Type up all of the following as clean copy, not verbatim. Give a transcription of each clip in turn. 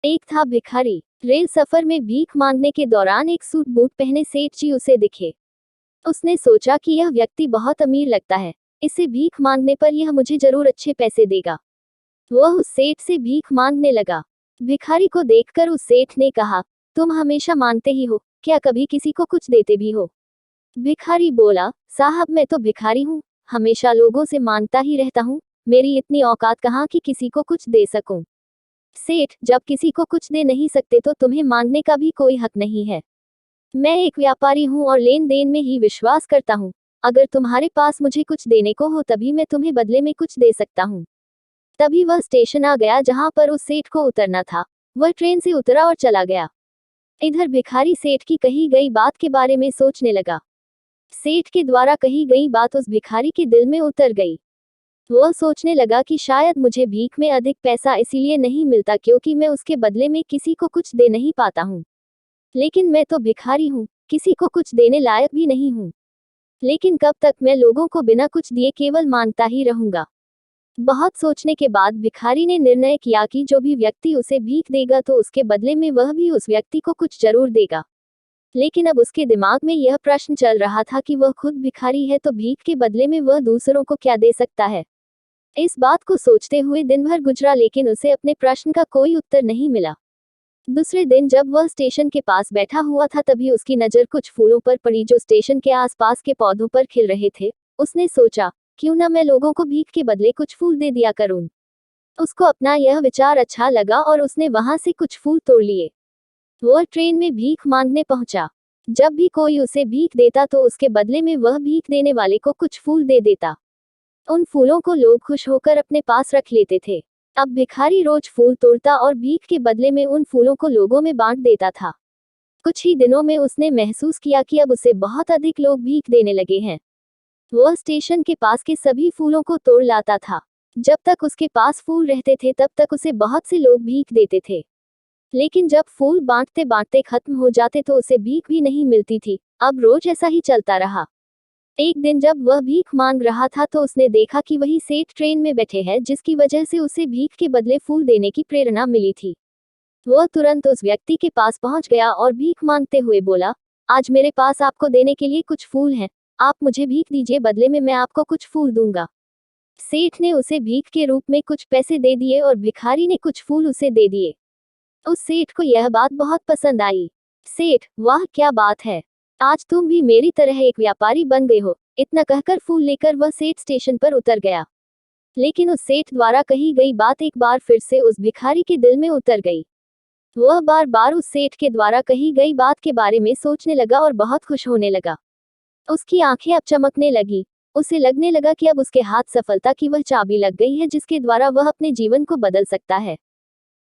एक था भिखारी। रेल सफर में भीख मांगने के दौरान एक सूट बूट पहने सेठ जी उसे दिखे। उसने सोचा कि यह व्यक्ति बहुत अमीर लगता है, इसे भीख मांगने पर यह मुझे जरूर अच्छे पैसे देगा। वह उस सेठ से भीख मांगने लगा। भिखारी को देखकर उस सेठ ने कहा, तुम हमेशा मांगते ही हो, क्या कभी किसी को कुछ देते भी हो? भिखारी बोला, साहब मैं तो भिखारी हूँ, हमेशा लोगों से मांगता ही रहता हूँ, मेरी इतनी औकात कहाँ कि किसी को कुछ दे सकूं। सेठ, जब किसी को कुछ दे नहीं सकते तो तुम्हें मांगने का भी कोई हक नहीं है। मैं एक व्यापारी हूँ और लेन देन में ही विश्वास करता हूँ। अगर तुम्हारे पास मुझे कुछ देने को हो तभी मैं तुम्हें बदले में कुछ दे सकता हूँ। तभी वह स्टेशन आ गया जहाँ पर उस सेठ को उतरना था। वह ट्रेन से उतरा और चला गया। इधर भिखारी सेठ की कही गई बात के बारे में सोचने लगा। सेठ के द्वारा कही गई बात उस भिखारी के दिल में उतर गई। वह सोचने लगा कि शायद मुझे भीख में अधिक पैसा इसीलिए नहीं मिलता क्योंकि मैं उसके बदले में किसी को कुछ दे नहीं पाता हूँ। लेकिन मैं तो भिखारी हूँ, किसी को कुछ देने लायक भी नहीं हूँ। लेकिन कब तक मैं लोगों को बिना कुछ दिए केवल मांगता ही रहूंगा? बहुत सोचने के बाद भिखारी ने निर्णय किया कि जो भी व्यक्ति उसे भीख देगा तो उसके बदले में वह भी उस व्यक्ति को कुछ जरूर देगा। लेकिन अब उसके दिमाग में यह प्रश्न चल रहा था कि वह खुद भिखारी है तो भीख के बदले में वह दूसरों को क्या दे सकता है। इस बात को सोचते हुए दिन भर गुजरा लेकिन उसे अपने प्रश्न का कोई उत्तर नहीं मिला। दूसरे दिन जब वह स्टेशन के पास बैठा हुआ था तभी उसकी नज़र कुछ फूलों पर पड़ी जो स्टेशन के आसपास के पौधों पर खिल रहे थे। उसने सोचा, क्यों ना मैं लोगों को भीख के बदले कुछ फूल दे दिया करूं। उसको अपना यह विचार अच्छा लगा और उसने वहां से कुछ फूल तोड़ लिए। वह ट्रेन में भीख मांगने पहुंचा। जब भी कोई उसे भीख देता तो उसके बदले में वह भीख देने वाले को कुछ फूल दे देता। उन फूलों को लोग खुश होकर अपने पास रख लेते थे। अब भिखारी रोज फूल तोड़ता और भीख के बदले में उन फूलों को लोगों में बांट देता था। कुछ ही दिनों में उसने महसूस किया कि अब उसे बहुत अधिक लोग भीख देने लगे हैं। वह स्टेशन के पास के सभी फूलों को तोड़ लाता था। जब तक उसके पास फूल रहते थे तब तक उसे बहुत से लोग भीख देते थे। लेकिन जब फूल बांटते बांटते खत्म हो जाते तो उसे भीख भी नहीं मिलती थी। अब रोज ऐसा ही चलता रहा। एक दिन जब वह भीख मांग रहा था तो उसने देखा कि वही सेठ ट्रेन में बैठे हैं जिसकी वजह से उसे भीख के बदले फूल देने की प्रेरणा मिली थी। वह तुरंत उस व्यक्ति के पास पहुंच गया और भीख मांगते हुए बोला, आज मेरे पास आपको देने के लिए कुछ फूल हैं, आप मुझे भीख दीजिए, बदले में मैं आपको कुछ फूल दूंगा। सेठ ने उसे भीख के रूप में कुछ पैसे दे दिए और भिखारी ने कुछ फूल उसे दे दिए। उस सेठ को यह बात बहुत पसंद आई। सेठ, वाह क्या बात है, आज तुम भी मेरी तरह एक व्यापारी बन गए हो। इतना कहकर फूल लेकर वह सेठ स्टेशन पर उतर गया। लेकिन उस सेठ द्वारा कही गई बात एक बार फिर से उस भिखारी के दिल में उतर गई। वह बार बार उस सेठ के द्वारा कही गई बात के बारे में सोचने लगा और बहुत खुश होने लगा। उसकी आंखें अब चमकने लगी। उसे लगने लगा कि अब उसके हाथ सफलता की वह चाबी लग गई है जिसके द्वारा वह अपने जीवन को बदल सकता है।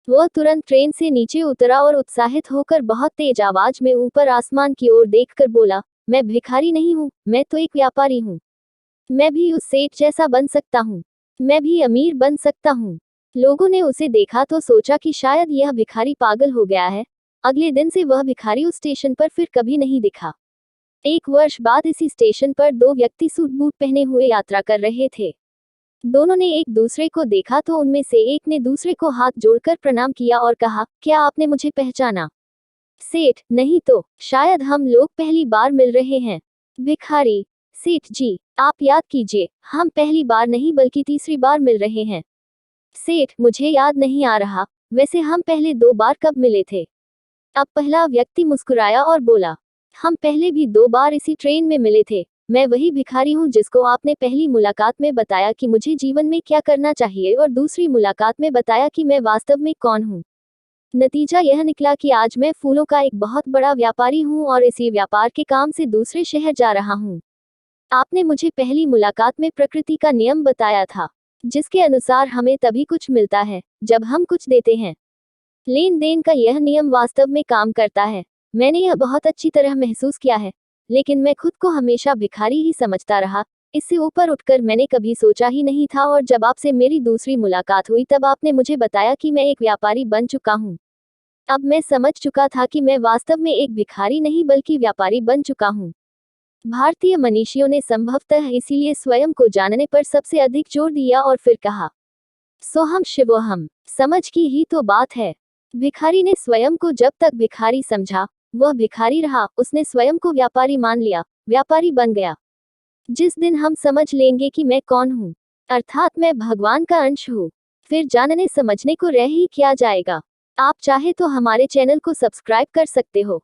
वह तुरंत ट्रेन से नीचे उतरा और उत्साहित होकर बहुत तेज आवाज में ऊपर आसमान की ओर देखकर बोला, मैं भिखारी नहीं हूँ, मैं तो एक व्यापारी हूँ। मैं भी उस सेठ जैसा बन सकता हूँ। मैं भी अमीर बन सकता हूँ। लोगों ने उसे देखा तो सोचा कि शायद यह भिखारी पागल हो गया है। अगले दिन से वह भिखारी उस स्टेशन पर फिर कभी नहीं दिखा। एक वर्ष बाद इसी स्टेशन पर दो व्यक्ति सूट बूट पहने हुए यात्रा कर रहे थे। दोनों ने एक दूसरे को देखा तो उनमें से एक ने दूसरे को हाथ जोड़कर प्रणाम किया और कहा, क्या आपने मुझे पहचाना? सेठ, नहीं तो, शायद हम लोग पहली बार मिल रहे हैं। भिखारी, सेठ जी, आप याद कीजिए, हम पहली बार नहीं बल्कि तीसरी बार मिल रहे हैं। सेठ, मुझे याद नहीं आ रहा, वैसे हम पहले 2 बार कब मिले थे? अब पहला व्यक्ति मुस्कुराया और बोला, हम पहले भी 2 बार इसी ट्रेन में मिले थे। मैं वही भिखारी हूँ जिसको आपने पहली मुलाकात में बताया कि मुझे जीवन में क्या करना चाहिए और दूसरी मुलाकात में बताया कि मैं वास्तव में कौन हूँ। नतीजा यह निकला कि आज मैं फूलों का एक बहुत बड़ा व्यापारी हूँ और इसी व्यापार के काम से दूसरे शहर जा रहा हूँ। आपने मुझे पहली मुलाकात में प्रकृति का नियम बताया था, जिसके अनुसार हमें तभी कुछ मिलता है जब हम कुछ देते हैं। लेन देन का यह नियम वास्तव में काम करता है। मैंने यह बहुत अच्छी तरह महसूस किया है। लेकिन मैं खुद को हमेशा भिखारी ही समझता रहा। इससे ऊपर उठकर मैंने कभी सोचा ही नहीं था और जब आपसे मेरी दूसरी मुलाकात हुई तब आपने मुझे बताया कि मैं एक व्यापारी बन चुका हूँ। अब मैं समझ चुका था कि मैं वास्तव में एक भिखारी नहीं बल्कि व्यापारी बन चुका हूँ। भारतीय मनीषियों ने संभवतः इसीलिए स्वयं को जानने पर सबसे अधिक जोर दिया और फिर कहा, सोहम शिवोहम, समझ की ही तो बात है। भिखारी ने स्वयं को जब तक भिखारी समझा, वह भिखारी रहा। उसने स्वयं को व्यापारी मान लिया, व्यापारी बन गया। जिस दिन हम समझ लेंगे कि मैं कौन हूँ, अर्थात मैं भगवान का अंश हूँ, फिर जानने समझने को रह ही क्या जाएगा। आप चाहे तो हमारे चैनल को सब्सक्राइब कर सकते हो।